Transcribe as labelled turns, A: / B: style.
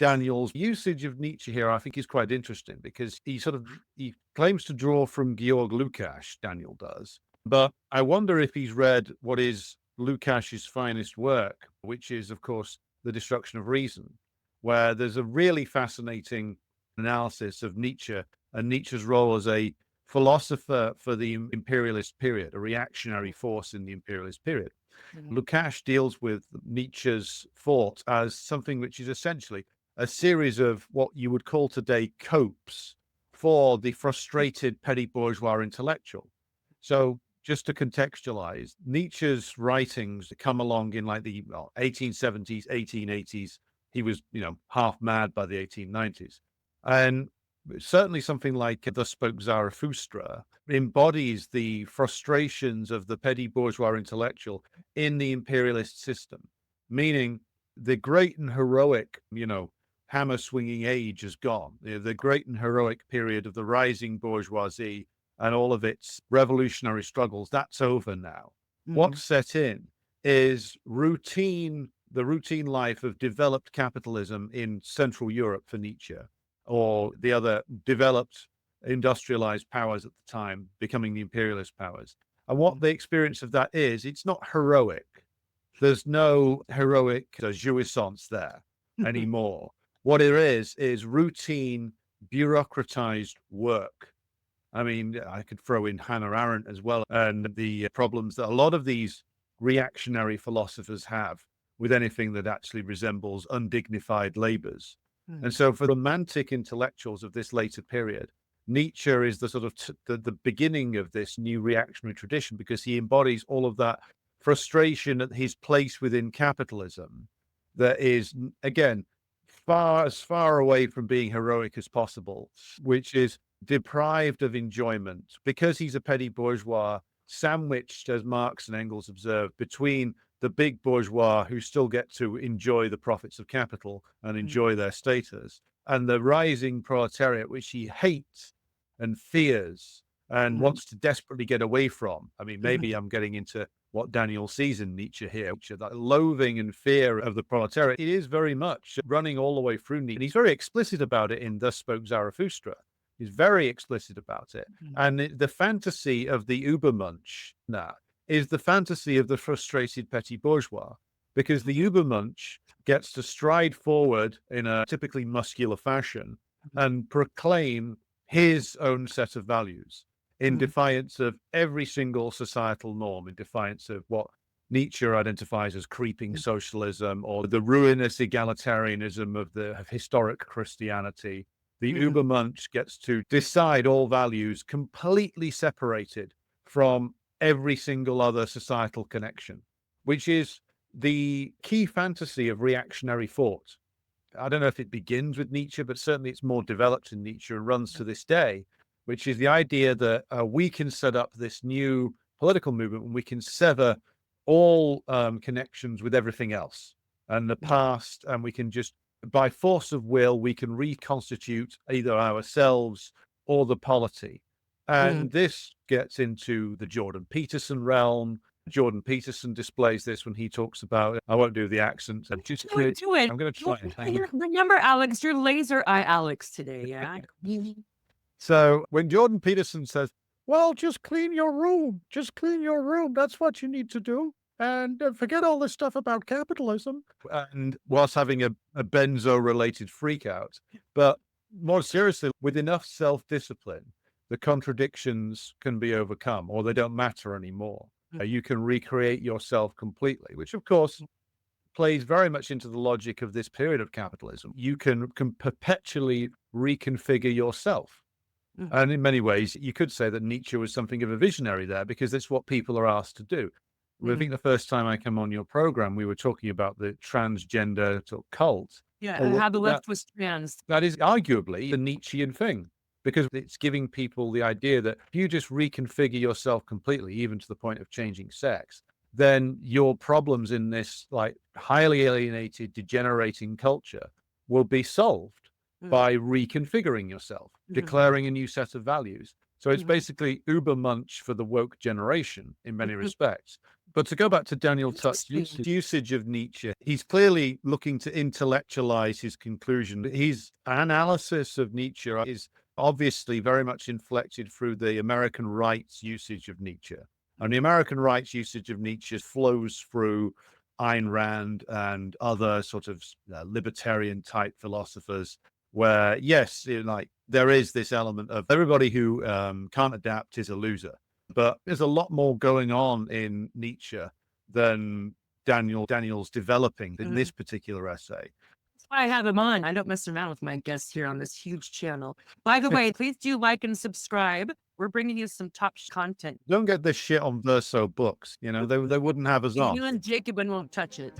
A: Daniel's usage of Nietzsche here, I think, is quite interesting because he claims to draw from Georg Lukács, Daniel does. But I wonder if he's read what is Lukács's finest work, which is, of course, The Destruction of Reason, where there's a really fascinating analysis of Nietzsche and Nietzsche's role as a philosopher for the imperialist period, a reactionary force in the imperialist period. Lukács deals with Nietzsche's thought as something which is essentially a series of what you would call today copes for the frustrated petty bourgeois intellectual. So just to contextualize, Nietzsche's writings come along in like the 1870s, 1880s. He was, half mad by the 1890s. And certainly something like Thus Spoke Zarathustra embodies the frustrations of the petty bourgeois intellectual in the imperialist system, meaning the great and heroic, hammer swinging age is gone. The great and heroic period of the rising bourgeoisie and all of its revolutionary struggles, that's over now. What's set in is the routine life of developed capitalism in Central Europe for Nietzsche, or the other developed industrialized powers at the time becoming the imperialist powers. And what the experience of that is, it's not heroic. There's no heroic jouissance there anymore. What it is routine, bureaucratized work. I mean, I could throw in Hannah Arendt as well, and the problems that a lot of these reactionary philosophers have with anything that actually resembles undignified labors. And so for romantic intellectuals of this later period, Nietzsche is the sort of the beginning of this new reactionary tradition, because he embodies all of that frustration at his place within capitalism that is, again, as far away from being heroic as possible, which is deprived of enjoyment because he's a petty bourgeois, sandwiched, as Marx and Engels observed, between the big bourgeois who still get to enjoy the profits of capital and enjoy their status, and the rising proletariat, which he hates and fears and wants to desperately get away from. I mean, maybe I'm getting into what Daniel sees in Nietzsche here, which is that loathing and fear of the proletariat. It is very much running all the way through Nietzsche. And he's very explicit about it in Thus Spoke Zarathustra. He's very explicit about it. And the fantasy of the Übermensch now is the fantasy of the frustrated petty bourgeois, because the Übermensch gets to stride forward in a typically muscular fashion and proclaim his own set of values in defiance of every single societal norm, in defiance of what Nietzsche identifies as creeping socialism or the ruinous egalitarianism of historic Christianity. The Übermensch gets to decide all values completely separated from every single other societal connection, which is the key fantasy of reactionary thought. I don't know if it begins with Nietzsche, but certainly it's more developed in Nietzsche and runs to this day, which is the idea that we can set up this new political movement and we can sever all connections with everything else and the past, and we can just, by force of will, we can reconstitute either ourselves or the polity. And this gets into the Jordan Peterson realm. Jordan Peterson displays this when he talks about, I won't do the accent.
B: Do it.
A: I'm going to try it.
B: Remember, Alex, you're laser eye Alex today. Yeah.
A: So when Jordan Peterson says, well, just clean your room. Just clean your room. That's what you need to do. And forget all this stuff about capitalism. And whilst having a benzo-related freak out. But more seriously, with enough self-discipline, the contradictions can be overcome, or they don't matter anymore. You can recreate yourself completely, which of course plays very much into the logic of this period of capitalism. You can perpetually reconfigure yourself. And in many ways, you could say that Nietzsche was something of a visionary there, because that's what people are asked to do. I think the first time I came on your program, we were talking about the transgender cult.
B: Yeah, and how the left was trans.
A: That is arguably the Nietzschean thing, because it's giving people the idea that if you just reconfigure yourself completely, even to the point of changing sex, then your problems in this like highly alienated, degenerating culture will be solved by reconfiguring yourself, declaring a new set of values. So it's basically Übermensch for the woke generation in many respects. But to go back to Daniel Tutt's usage of Nietzsche, he's clearly looking to intellectualize his conclusion. His analysis of Nietzsche is obviously very much inflected through the American right's usage of Nietzsche. And the American right's usage of Nietzsche flows through Ayn Rand and other sort of libertarian type philosophers, where, yes, like there is this element of everybody who can't adapt is a loser. But there's a lot more going on in Nietzsche than Daniel's developing in this particular essay.
B: That's why I have him on. I don't mess around with my guests here on this huge channel. By the way, please do like and subscribe. We're bringing you some top content.
A: Don't get this shit on Verso Books. You know, they wouldn't have us on.
B: You and Jacobin won't touch it.